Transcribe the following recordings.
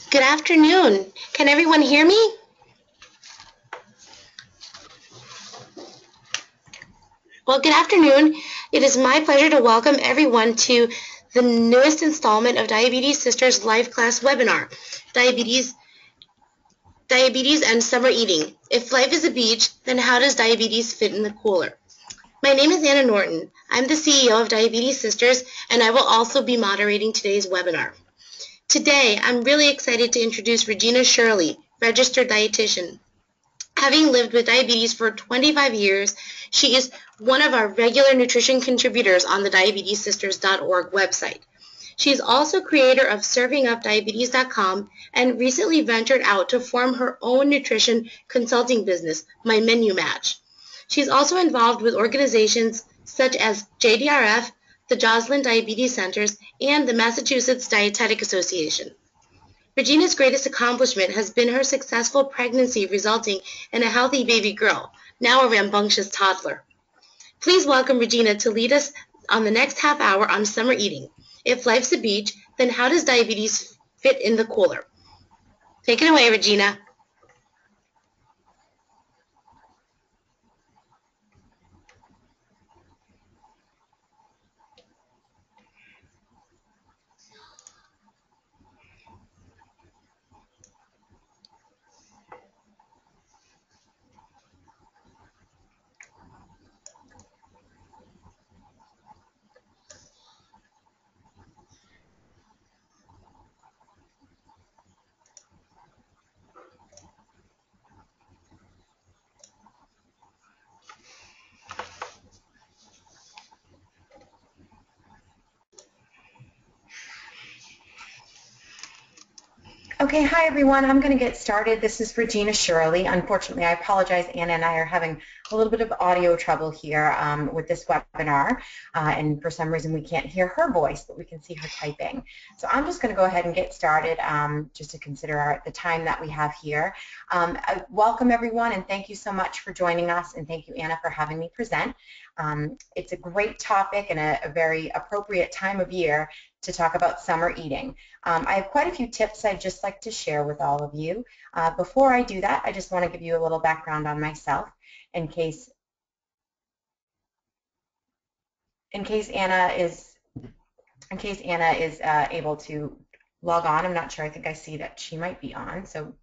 Good afternoon. Can everyone hear me? Well, good afternoon. It is my pleasure to welcome everyone to the newest installment of Diabetes Sisters Live Class webinar, Diabetes, Diabetes and Summer Eating. If life is a beach, then how does diabetes fit in the cooler? My name is Anna Norton. I'm the CEO of Diabetes Sisters, and I will also be moderating today's webinar. Today, I'm really excited to introduce Regina Shirley, registered dietitian. Having lived with diabetes for 25 years, she is one of our regular nutrition contributors on the diabetessisters.org website. She is also creator of servingupdiabetes.com and recently ventured out to form her own nutrition consulting business, My Menu Match. She's also involved with organizations such as JDRF, the Joslin Diabetes Centers, and the Massachusetts Dietetic Association. Regina's greatest accomplishment has been her successful pregnancy resulting in a healthy baby girl, now a rambunctious toddler. Please welcome Regina to lead us on the next half hour on summer eating. If life's a beach, then how does diabetes fit in the cooler? Take it away, Regina. Okay, hi everyone. I'm going to get started. This is Regina Shirley. Unfortunately, I apologize. Anna and I are having a little bit of audio trouble here with this webinar, and for some reason we can't hear her voice, but we can see her typing. So I'm just going to go ahead and get started just to consider the time that we have here. Welcome everyone, and thank you so much for joining us, and thank you, Anna, for having me present. It's a great topic and a very appropriate time of year to talk about summer eating. I have quite a few tips I'd just like to share with all of you. Before I do that, I just want to give you a little background on myself in case Anna is able to log on. I'm not sure. I think I see that she might be on. So,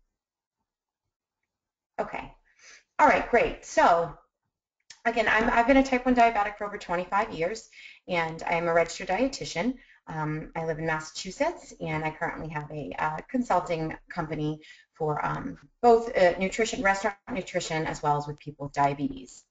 okay. All right, great. So, again, I've been a type 1 diabetic for over 25 years, and I am a registered dietitian. I live in Massachusetts, and I currently have a consulting company for both nutrition, restaurant nutrition, as well as with people with diabetes.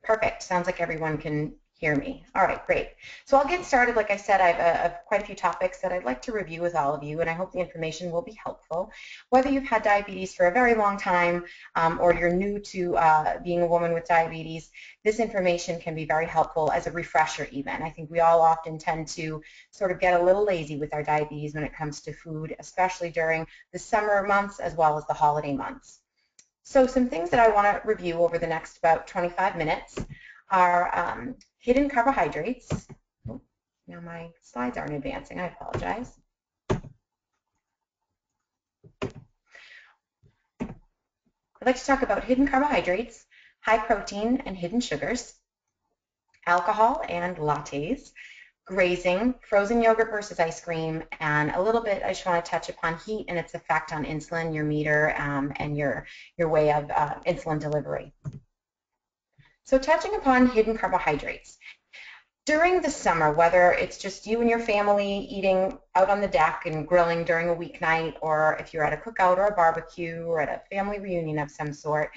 Perfect. Sounds like everyone can hear me. All right, great. So I'll get started. Like I said, I have quite a few topics that I'd like to review with all of you, and I hope the information will be helpful. Whether you've had diabetes for a very long time or you're new to being a woman with diabetes, this information can be very helpful as a refresher even. I think we all often tend to sort of get a little lazy with our diabetes when it comes to food, especially during the summer months as well as the holiday months. So some things that I want to review over the next about 25 minutes are hidden carbohydrates. Oh, now my slides aren't advancing. I apologize. I'd like to talk about hidden carbohydrates, high protein and hidden sugars, alcohol and lattes, grazing, frozen yogurt versus ice cream, and a little bit I just want to touch upon heat and its effect on insulin, your meter, and your way of insulin delivery. So touching upon hidden carbohydrates. During the summer, whether it's just you and your family eating out on the deck and grilling during a weeknight, or if you're at a cookout or a barbecue or at a family reunion of some sort,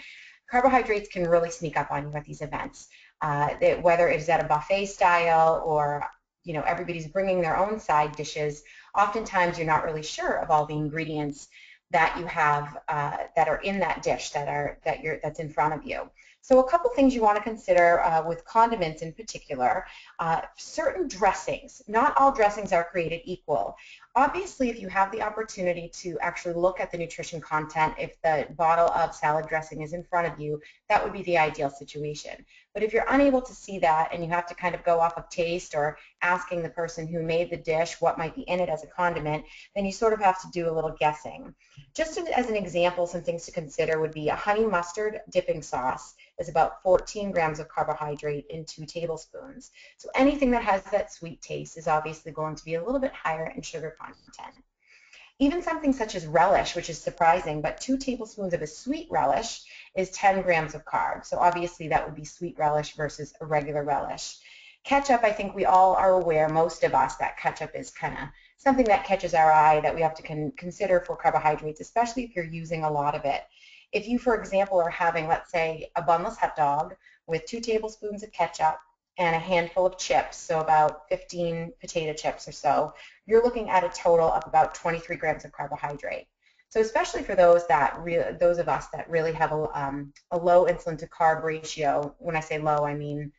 carbohydrates can really sneak up on you at these events. Whether it's at a buffet style or everybody's bringing their own side dishes, oftentimes you're not really sure of all the ingredients that you have that are in that dish that's in front of you. So a couple things you want to consider with condiments in particular. Certain dressings, not all dressings are created equal. Obviously, if you have the opportunity to actually look at the nutrition content, if the bottle of salad dressing is in front of you, that would be the ideal situation. But if you're unable to see that and you have to kind of go off of taste or asking the person who made the dish what might be in it as a condiment, then you sort of have to do a little guessing. Just as an example, some things to consider would be a honey mustard dipping sauce is about 14 grams of carbohydrate in 2 tablespoons. So anything that has that sweet taste is obviously going to be a little bit higher in sugar content. Even something such as relish, which is surprising, but 2 tablespoons of a sweet relish is 10 grams of carbs. So obviously that would be sweet relish versus a regular relish. Ketchup, I think we all are aware, most of us, that ketchup is kind of something that catches our eye that we have to consider for carbohydrates, especially if you're using a lot of it. If you, for example, are having, let's say, a bunless hot dog with 2 tablespoons of ketchup and a handful of chips, so about 15 potato chips or so, you're looking at a total of about 23 grams of carbohydrate. So especially for those of us that really have a low insulin to carb ratio, when I say low, I mean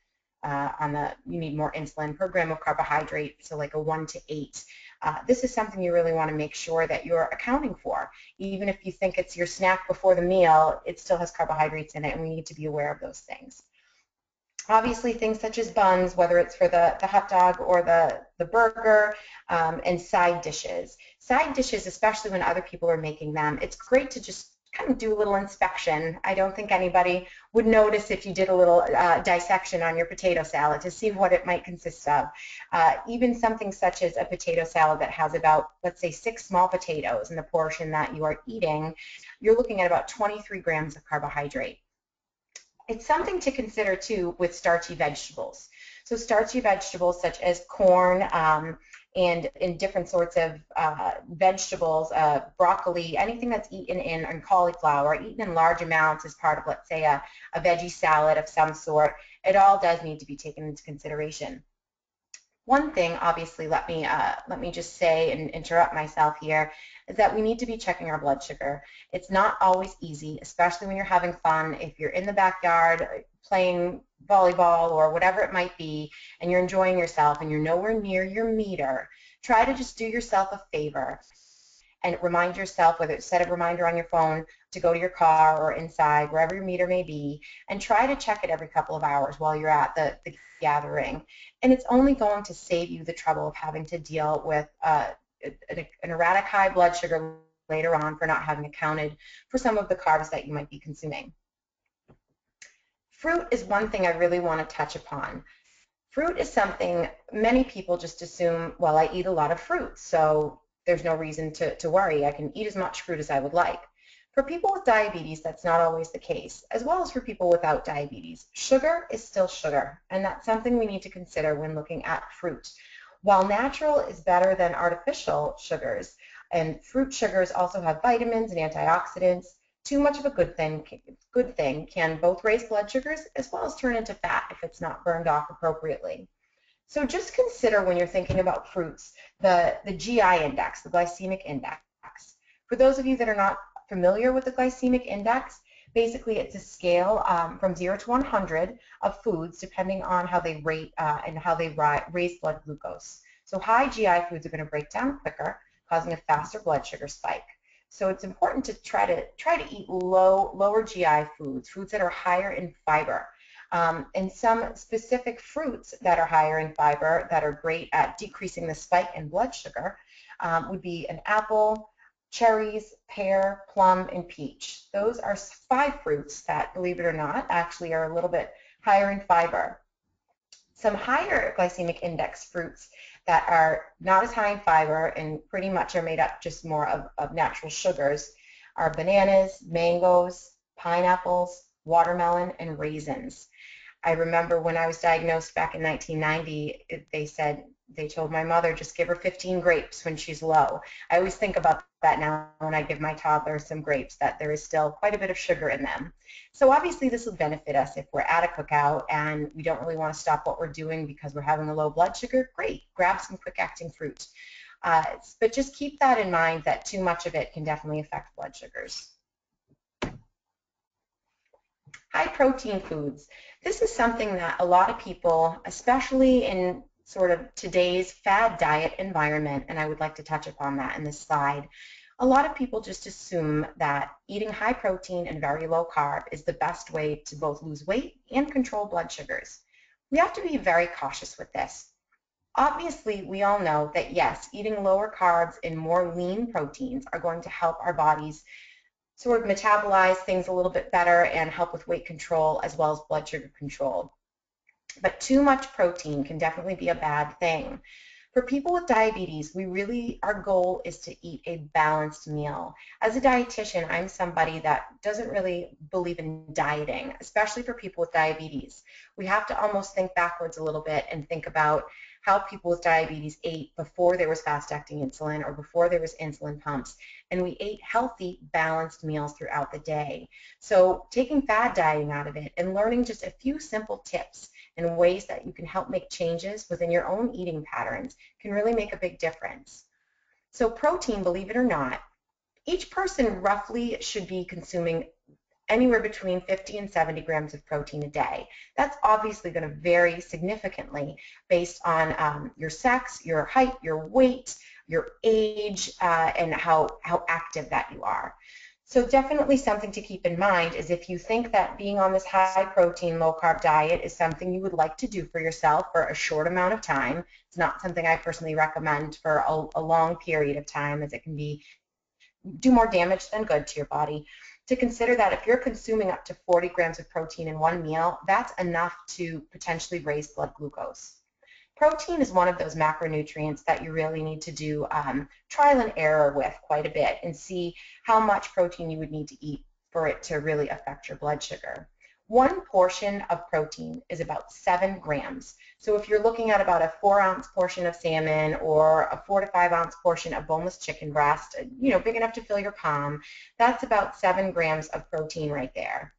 you need more insulin per gram of carbohydrate, so like a 1 to 8. This is something you really want to make sure that you're accounting for. Even if you think it's your snack before the meal, it still has carbohydrates in it, and we need to be aware of those things. Obviously, things such as buns, whether it's for the hot dog or the burger, and side dishes. Side dishes, especially when other people are making them, it's great to just kind of do a little inspection. I don't think anybody would notice if you did a little dissection on your potato salad to see what it might consist of. Even something such as a potato salad that has about, let's say, 6 small potatoes in the portion that you are eating, you're looking at about 23 grams of carbohydrate. It's something to consider too with starchy vegetables. So starchy vegetables such as corn and in different sorts of vegetables, broccoli, anything that's eaten and cauliflower, eaten in large amounts as part of, let's say, a veggie salad of some sort, it all does need to be taken into consideration. One thing, obviously, let me just say and interrupt myself here, is that we need to be checking our blood sugar. It's not always easy, especially when you're having fun. If you're in the backyard playing volleyball or whatever it might be, and you're enjoying yourself and you're nowhere near your meter, try to just do yourself a favor and remind yourself, whether it's set a reminder on your phone to go to your car or inside, wherever your meter may be, and try to check it every couple of hours while you're at the gathering. And it's only going to save you the trouble of having to deal with an erratic high blood sugar later on for not having accounted for some of the carbs that you might be consuming. Fruit is one thing I really want to touch upon. Fruit is something many people just assume, well, I eat a lot of fruit, so there's no reason to worry. I can eat as much fruit as I would like. For people with diabetes, that's not always the case, as well as for people without diabetes. Sugar is still sugar, and that's something we need to consider when looking at fruit. While natural is better than artificial sugars, and fruit sugars also have vitamins and antioxidants, too much of a good thing can both raise blood sugars as well as turn into fat if it's not burned off appropriately. So just consider when you're thinking about fruits the GI index, the glycemic index. For those of you that are not familiar with the glycemic index, basically it's a scale from 0 to 100 of foods depending on how they rate and how they raise blood glucose. So high GI foods are going to break down quicker, causing a faster blood sugar spike. So it's important to try to eat lower GI foods that are higher in fiber. And some specific fruits that are higher in fiber that are great at decreasing the spike in blood sugar would be an apple, cherries, pear, plum, and peach. Those are 5 fruits that, believe it or not, actually are a little bit higher in fiber. Some higher glycemic index fruits that are not as high in fiber and pretty much are made up just more of natural sugars are bananas, mangoes, pineapples, watermelon, and raisins. I remember when I was diagnosed back in 1990, they told my mother, just give her 15 grapes when she's low. I always think about that now when I give my toddler some grapes, that there is still quite a bit of sugar in them. So obviously this will benefit us if we're at a cookout and we don't really want to stop what we're doing because we're having a low blood sugar. Great, grab some quick-acting fruit. But just keep that in mind that too much of it can definitely affect blood sugars. High protein foods. This is something that a lot of people, especially in sort of today's fad diet environment, and I would like to touch upon that in this slide, a lot of people just assume that eating high protein and very low carb is the best way to both lose weight and control blood sugars. We have to be very cautious with this. Obviously, we all know that yes, eating lower carbs and more lean proteins are going to help our bodies sort of metabolize things a little bit better and help with weight control as well as blood sugar control. But too much protein can definitely be a bad thing. For people with diabetes, our goal is to eat a balanced meal. As a dietitian, I'm somebody that doesn't really believe in dieting, especially for people with diabetes. We have to almost think backwards a little bit and think about how people with diabetes ate before there was fast-acting insulin or before there was insulin pumps, and we ate healthy, balanced meals throughout the day. So taking fad dieting out of it and learning just a few simple tips and ways that you can help make changes within your own eating patterns can really make a big difference. So protein, believe it or not, each person roughly should be consuming anywhere between 50 and 70 grams of protein a day. That's obviously going to vary significantly based on your sex, your height, your weight, your age, and how active that you are. So definitely something to keep in mind is if you think that being on this high protein, low carb diet is something you would like to do for yourself for a short amount of time, it's not something I personally recommend for a long period of time, as it can do more damage than good to your body. To consider that if you're consuming up to 40 grams of protein in one meal, that's enough to potentially raise blood glucose. Protein is one of those macronutrients that you really need to do trial and error with quite a bit and see how much protein you would need to eat for it to really affect your blood sugar. One portion of protein is about 7 grams. So if you're looking at about a 4-ounce portion of salmon or a 4 to 5-ounce portion of boneless chicken breast, big enough to fill your palm, that's about 7 grams of protein right there.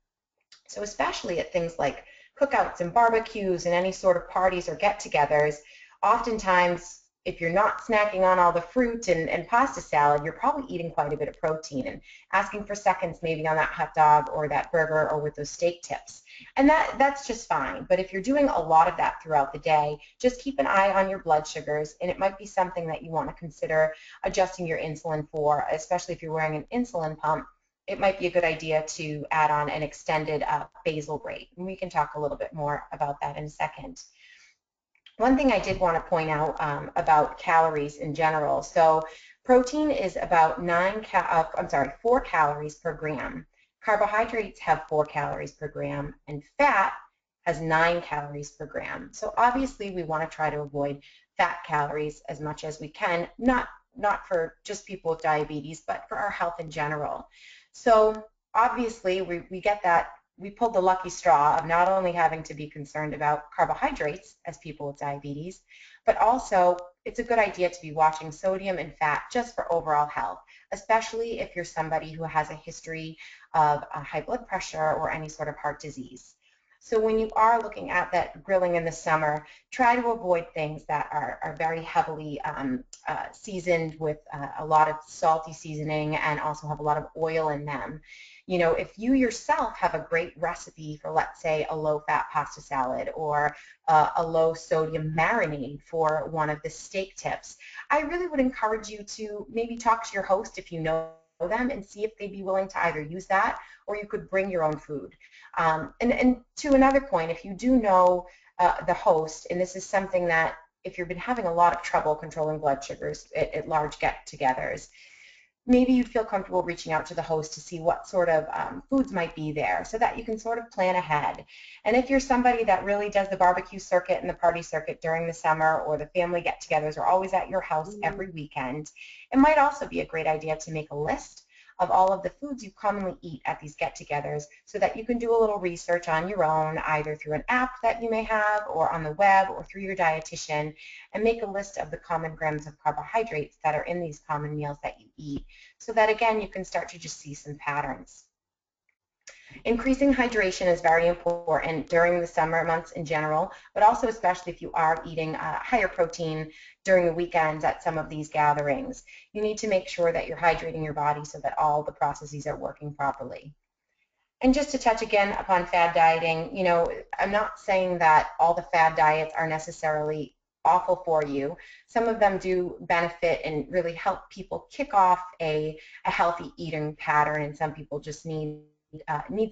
So especially at things like cookouts and barbecues and any sort of parties or get-togethers, oftentimes if you're not snacking on all the fruit and pasta salad, you're probably eating quite a bit of protein and asking for seconds maybe on that hot dog or that burger or with those steak tips. And that's just fine. But if you're doing a lot of that throughout the day, just keep an eye on your blood sugars, and it might be something that you want to consider adjusting your insulin for, especially if you're wearing an insulin pump. It might be a good idea to add on an extended basal rate. And we can talk a little bit more about that in a second. One thing I did want to point out about calories in general. So protein is about 4 calories per gram. Carbohydrates have 4 calories per gram, and fat has 9 calories per gram. So obviously we want to try to avoid fat calories as much as we can, not for just people with diabetes, but for our health in general. So obviously we get that, we pulled the lucky straw of not only having to be concerned about carbohydrates as people with diabetes, but also it's a good idea to be watching sodium and fat just for overall health, especially if you're somebody who has a history of high blood pressure or any sort of heart disease. So when you are looking at that grilling in the summer, try to avoid things that are very heavily seasoned with a lot of salty seasoning and also have a lot of oil in them. If you yourself have a great recipe for, let's say, a low-fat pasta salad or a low-sodium marinade for one of the steak tips, I really would encourage you to maybe talk to your host if you know them and see if they'd be willing to either use that or you could bring your own food. And to another point, if you do know the host, and this is something that if you've been having a lot of trouble controlling blood sugars at large get-togethers, maybe you'd feel comfortable reaching out to the host to see what sort of foods might be there so that you can sort of plan ahead. And if you're somebody that really does the barbecue circuit and the party circuit during the summer, or the family get-togethers are always at your house every weekend, it might also be a great idea to make a list of all of the foods you commonly eat at these get-togethers so that you can do a little research on your own, either through an app that you may have or on the web or through your dietitian, and make a list of the common grams of carbohydrates that are in these common meals that you eat so that, again, you can start to just see some patterns. Increasing hydration is very important during the summer months in general, but also especially if you are eating higher protein during the weekends at some of these gatherings. You need to make sure that you're hydrating your body so that all the processes are working properly. And just to touch again upon fad dieting, you know, I'm not saying that all the fad diets are necessarily awful for you. Some of them do benefit and really help people kick off a healthy eating pattern, and some people just need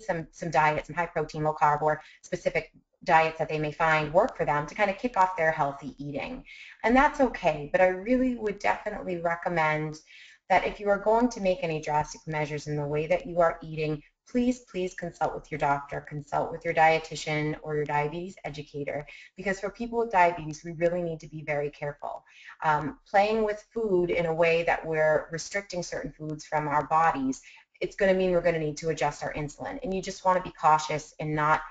some diet, some high protein, low carb, or specific diets that they may find work for them to kind of kick off their healthy eating. And that's okay, but I really would definitely recommend that if you are going to make any drastic measures in the way that you are eating, please consult with your doctor, consult with your dietitian or your diabetes educator, because for people with diabetes, we really need to be very careful. Playing with food in a way that we're restricting certain foods from our bodies, it's going to mean we're going to need to adjust our insulin. And you just want to be cautious and not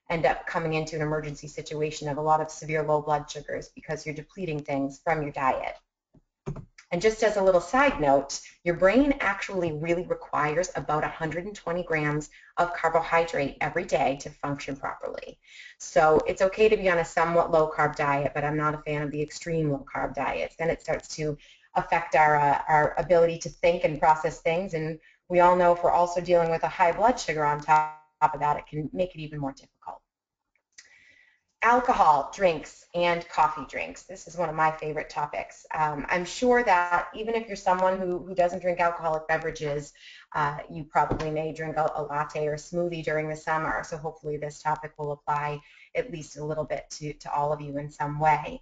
end up coming into an emergency situation of a lot of severe low blood sugars because you're depleting things from your diet. And just as a little side note, your brain actually really requires about 120 grams of carbohydrate every day to function properly. So it's okay to be on a somewhat low carb diet, but I'm not a fan of the extreme low carb diets. Then it starts to affect our ability to think and process things. And we all know if we're also dealing with a high blood sugar on top of that, it can make it even more difficult. Alcohol drinks and coffee drinks. This is one of my favorite topics. I'm sure that even if you're someone who doesn't drink alcoholic beverages, you probably may drink a latte or a smoothie during the summer. So hopefully this topic will apply at least a little bit to all of you in some way.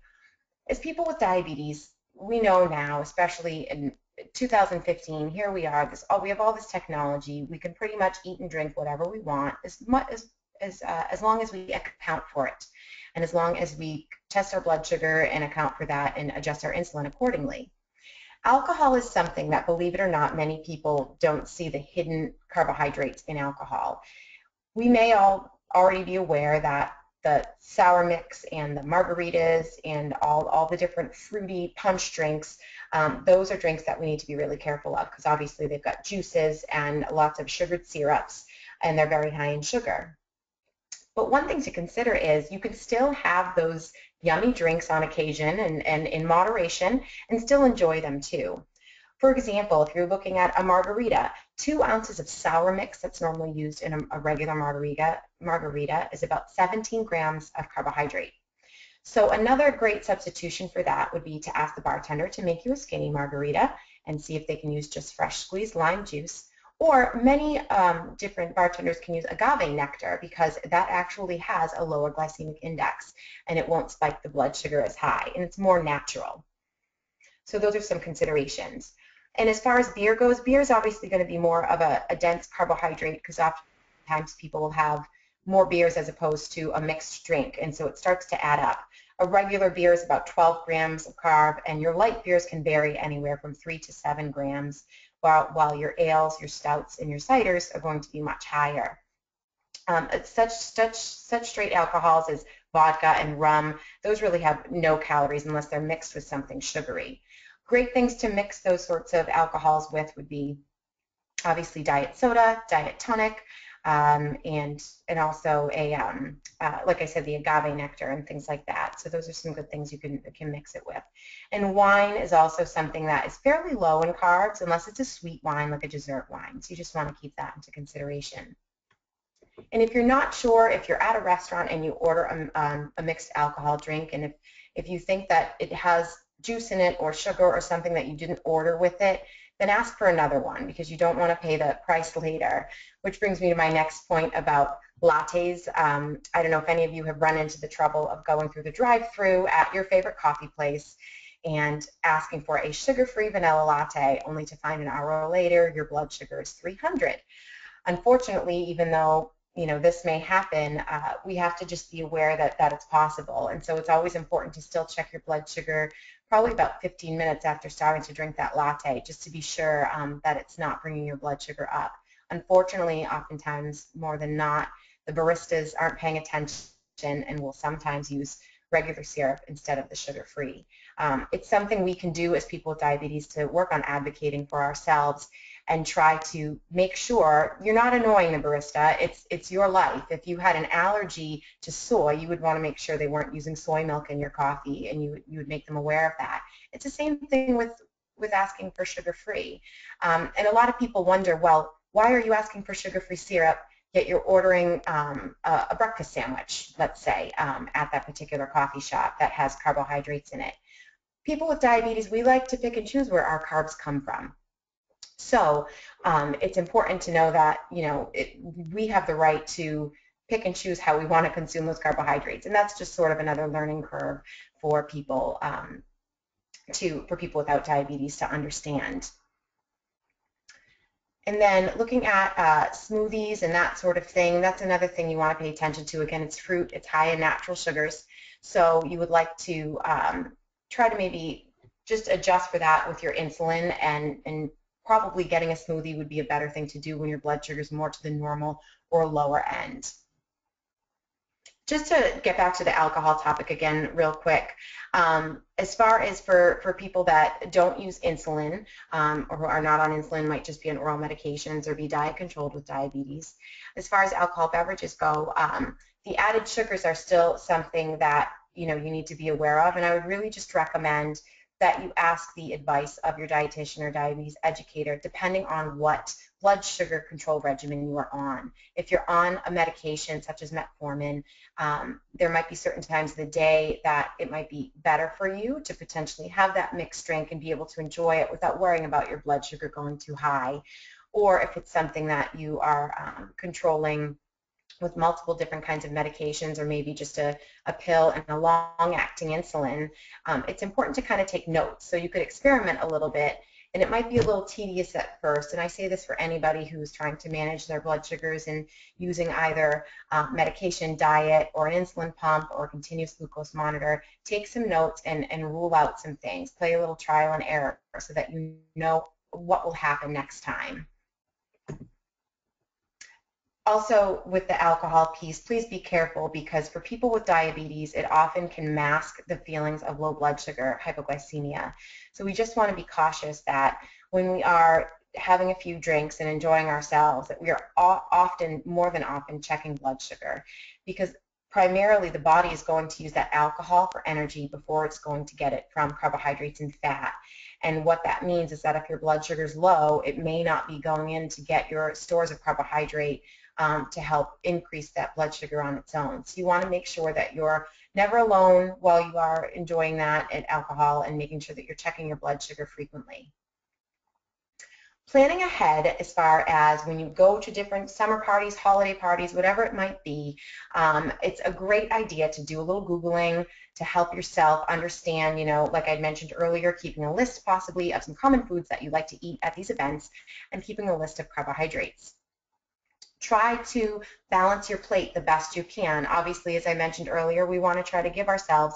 As people with diabetes, we know now, especially in 2015, here we are, we have all this technology. We can pretty much eat and drink whatever we want as long as we account for it, and as long as we test our blood sugar and account for that and adjust our insulin accordingly. Alcohol is something that, believe it or not, many people don't see the hidden carbohydrates in alcohol. We may all already be aware that the sour mix and the margaritas and all the different fruity punch drinks, those are drinks that we need to be really careful of because obviously they've got juices and lots of sugared syrups, and they're very high in sugar. But one thing to consider is you can still have those yummy drinks on occasion and in moderation and still enjoy them too. For example, if you're looking at a margarita, 2 ounces of sour mix that's normally used in a regular margarita is about 17 grams of carbohydrate. So another great substitution for that would be to ask the bartender to make you a skinny margarita and see if they can use just fresh squeezed lime juice. Or many different bartenders can use agave nectar because that actually has a lower glycemic index and it won't spike the blood sugar as high, and it's more natural. So those are some considerations. And as far as beer goes, beer is obviously going to be more of a dense carbohydrate because oftentimes people will have more beers as opposed to a mixed drink, and so it starts to add up. A regular beer is about 12 grams of carb, and your light beers can vary anywhere from 3 to 7 grams, while your ales, your stouts, and your ciders are going to be much higher. Such straight alcohols as vodka and rum, those really have no calories unless they're mixed with something sugary. Great things to mix those sorts of alcohols with would be obviously diet soda, diet tonic, and also like I said, the agave nectar and things like that. So those are some good things you can mix it with. And wine is also something that is fairly low in carbs unless it's a sweet wine like a dessert wine. So you just want to keep that into consideration. And if you're not sure, if you're at a restaurant and you order a mixed alcohol drink, and if you think that it has juice in it or sugar or something that you didn't order with it, then ask for another one because you don't want to pay the price later. Which brings me to my next point about lattes. I don't know if any of you have run into the trouble of going through the drive-thru at your favorite coffee place and asking for a sugar-free vanilla latte only to find an hour later your blood sugar is 300. Unfortunately, even though this may happen, we have to just be aware that it's possible. And so it's always important to still check your blood sugar probably about 15 minutes after starting to drink that latte, just to be sure that it's not bringing your blood sugar up. Unfortunately, oftentimes, more than not, the baristas aren't paying attention and will sometimes use regular syrup instead of the sugar-free. It's something we can do as people with diabetes to work on advocating for ourselves and try to make sure you're not annoying the barista. It's your life. If you had an allergy to soy, you would want to make sure they weren't using soy milk in your coffee, and you would make them aware of that. It's the same thing with asking for sugar-free. And a lot of people wonder, well, why are you asking for sugar-free syrup? yet you're ordering a breakfast sandwich, let's say, at that particular coffee shop that has carbohydrates in it. People with diabetes, we like to pick and choose where our carbs come from. So it's important to know that, we have the right to pick and choose how we want to consume those carbohydrates. And that's just sort of another learning curve for people, for people without diabetes to understand. And then looking at smoothies and that sort of thing, that's another thing you want to pay attention to. Again, it's fruit, it's high in natural sugars. So you would like to try to maybe just adjust for that with your insulin, and probably getting a smoothie would be a better thing to do when your blood sugar is more to the normal or lower end. Just to get back to the alcohol topic again real quick, as far as for people that don't use insulin or who are not on insulin, might just be on oral medications or be diet controlled with diabetes, as far as alcohol beverages go, the added sugars are still something that you need to be aware of, and I would really just recommend that you ask the advice of your dietitian or diabetes educator depending on what blood sugar control regimen you are on. If you're on a medication such as metformin, there might be certain times of the day that it might be better for you to potentially have that mixed drink and be able to enjoy it without worrying about your blood sugar going too high. Or if it's something that you are controlling with multiple different kinds of medications, or maybe just a pill and a long-acting insulin, it's important to kind of take notes. So you could experiment a little bit, and it might be a little tedious at first, and I say this for anybody who's trying to manage their blood sugars and using either medication, diet, or an insulin pump, or a continuous glucose monitor. Take some notes and rule out some things. Play a little trial and error so that you know what will happen next time. Also, with the alcohol piece, please be careful, because for people with diabetes, it often can mask the feelings of low blood sugar, hypoglycemia. So we just want to be cautious that when we are having a few drinks and enjoying ourselves, that we are more than often checking blood sugar, because primarily the body is going to use that alcohol for energy before it's going to get it from carbohydrates and fat. And what that means is that if your blood sugar is low, it may not be going in to get your stores of carbohydrate to help increase that blood sugar on its own. So you want to make sure that you're never alone while you are enjoying that alcohol, and making sure that you're checking your blood sugar frequently. Planning ahead as far as when you go to different summer parties, holiday parties, whatever it might be, it's a great idea to do a little Googling to help yourself understand, like I mentioned earlier, keeping a list possibly of some common foods that you like to eat at these events, and keeping a list of carbohydrates. Try to balance your plate the best you can. Obviously, as I mentioned earlier, we want to try to give ourselves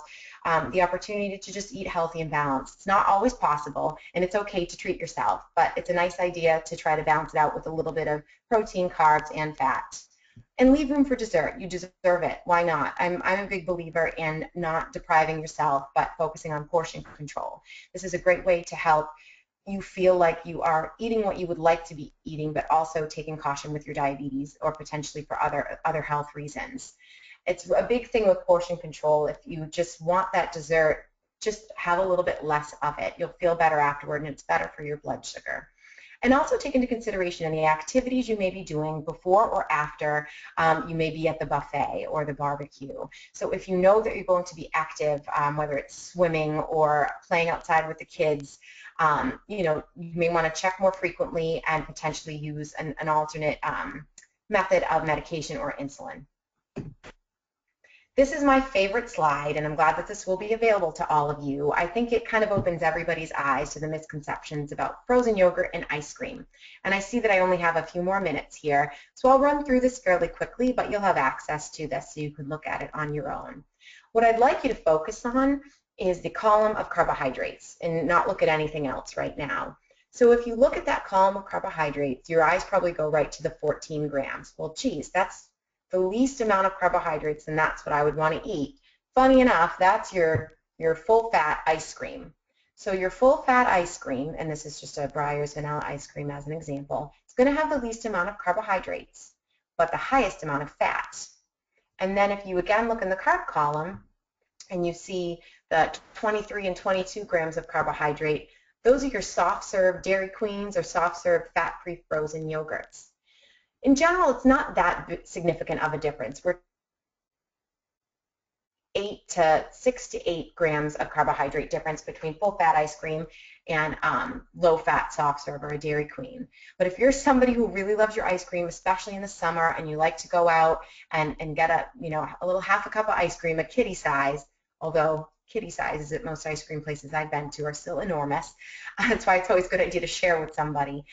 the opportunity to just eat healthy and balanced. It's not always possible, and it's okay to treat yourself, but it's a nice idea to try to balance it out with a little bit of protein, carbs, and fat. And leave room for dessert. You deserve it. Why not? I'm a big believer in not depriving yourself, but focusing on portion control. This is a great way to help you feel like you are eating what you would like to be eating, but also taking caution with your diabetes, or potentially for other health reasons. It's a big thing with portion control. If you just want that dessert, just have a little bit less of it. You'll feel better afterward, and it's better for your blood sugar. And also take into consideration any activities you may be doing before or after you may be at the buffet or the barbecue. So if you know that you're going to be active, whether it's swimming or playing outside with the kids, you may want to check more frequently and potentially use an alternate method of medication or insulin. This is my favorite slide, and I'm glad that this will be available to all of you. I think it kind of opens everybody's eyes to the misconceptions about frozen yogurt and ice cream. And I see that I only have a few more minutes here, so I'll run through this fairly quickly, but you'll have access to this so you can look at it on your own. What I'd like you to focus on is the column of carbohydrates and not look at anything else right now. So if you look at that column of carbohydrates, your eyes probably go right to the 14 grams. Well, geez, that's the least amount of carbohydrates, and that's what I would want to eat. Funny enough, that's your full-fat ice cream. So your full-fat ice cream, and this is just a Breyer's vanilla ice cream as an example, it's going to have the least amount of carbohydrates, but the highest amount of fat. And then if you again look in the carb column, and you see the 23 and 22 grams of carbohydrate, those are your soft-serve Dairy Queens or soft-serve fat-free frozen yogurts. In general, it's not that significant of a difference. We're 6 to 8 grams of carbohydrate difference between full-fat ice cream and low-fat soft serve or a Dairy Queen. But if you're somebody who really loves your ice cream, especially in the summer, and you like to go out and get a little half a cup of ice cream, a kitty size, although kitty sizes at most ice cream places I've been to are still enormous. That's why it's always a good idea to share with somebody.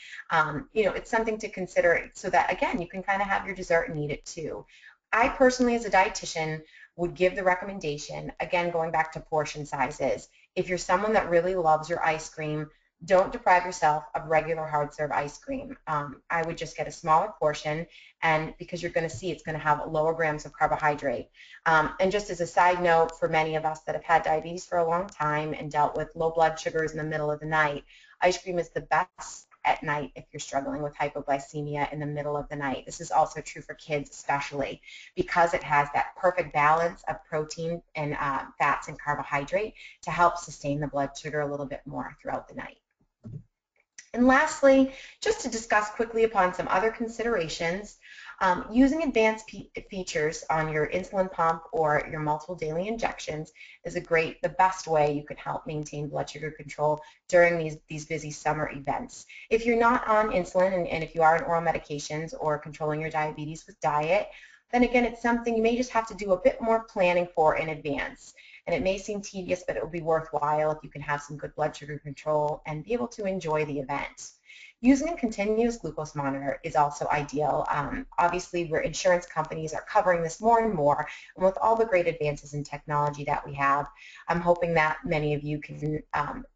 It's something to consider so that, again, you can kind of have your dessert and eat it too. I personally, as a dietitian, would give the recommendation, again, going back to portion sizes. If you're someone that really loves your ice cream, don't deprive yourself of regular hard serve ice cream. I would just get a smaller portion, and because you're going to see it's going to have lower grams of carbohydrate. And just as a side note, for many of us that have had diabetes for a long time and dealt with low blood sugars in the middle of the night, ice cream is the best at night if you're struggling with hypoglycemia in the middle of the night. This is also true for kids especially because it has that perfect balance of protein and fats and carbohydrate to help sustain the blood sugar a little bit more throughout the night. And lastly, just to discuss quickly upon some other considerations, using advanced features on your insulin pump or your multiple daily injections is the best way you can help maintain blood sugar control during these busy summer events. If you're not on insulin and if you are on oral medications or controlling your diabetes with diet, then again, it's something you may just have to do a bit more planning for in advance. And it may seem tedious, but it will be worthwhile if you can have some good blood sugar control and be able to enjoy the event. Using a continuous glucose monitor is also ideal. Obviously, where insurance companies are covering this more and more, and with all the great advances in technology that we have, I'm hoping that many of you can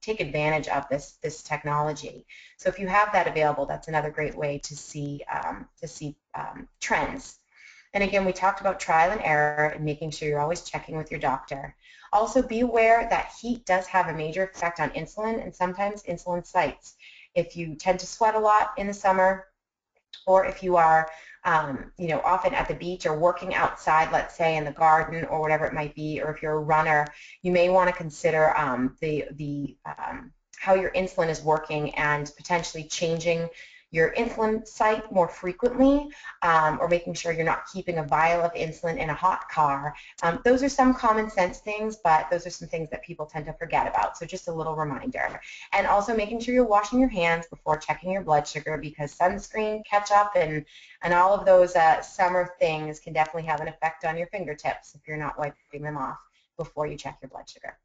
take advantage of this technology. So if you have that available, that's another great way to see trends. And again, we talked about trial and error and making sure you're always checking with your doctor. Also, be aware that heat does have a major effect on insulin and sometimes insulin spikes. If you tend to sweat a lot in the summer, or if you are often at the beach or working outside, let's say in the garden or whatever it might be, or if you're a runner, you may want to consider how your insulin is working and potentially changing your insulin site more frequently, or making sure you're not keeping a vial of insulin in a hot car. Those are some common sense things, but those are some things that people tend to forget about, so just a little reminder. And also making sure you're washing your hands before checking your blood sugar, because sunscreen, ketchup, and all of those summer things can definitely have an effect on your fingertips if you're not wiping them off before you check your blood sugar.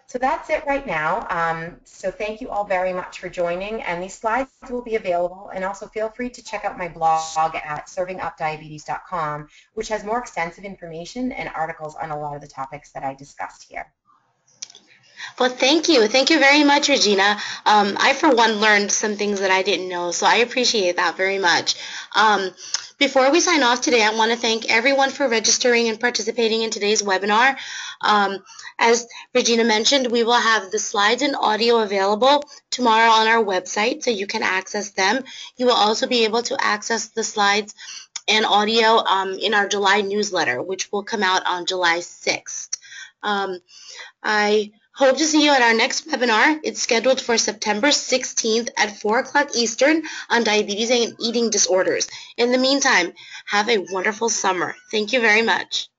So that's it right now. So thank you all very much for joining, and these slides will be available, and also feel free to check out my blog at servingupdiabetes.com, which has more extensive information and articles on a lot of the topics that I discussed here. Well, thank you. Thank you very much, Regina. I, for one, learned some things that I didn't know, so I appreciate that very much. Before we sign off today, I want to thank everyone for registering and participating in today's webinar. As Regina mentioned, we will have the slides and audio available tomorrow on our website, so you can access them. You will also be able to access the slides and audio in our July newsletter, which will come out on July 6th. I hope to see you at our next webinar. It's scheduled for September 16th at 4 o'clock Eastern on diabetes and eating disorders. In the meantime, have a wonderful summer. Thank you very much.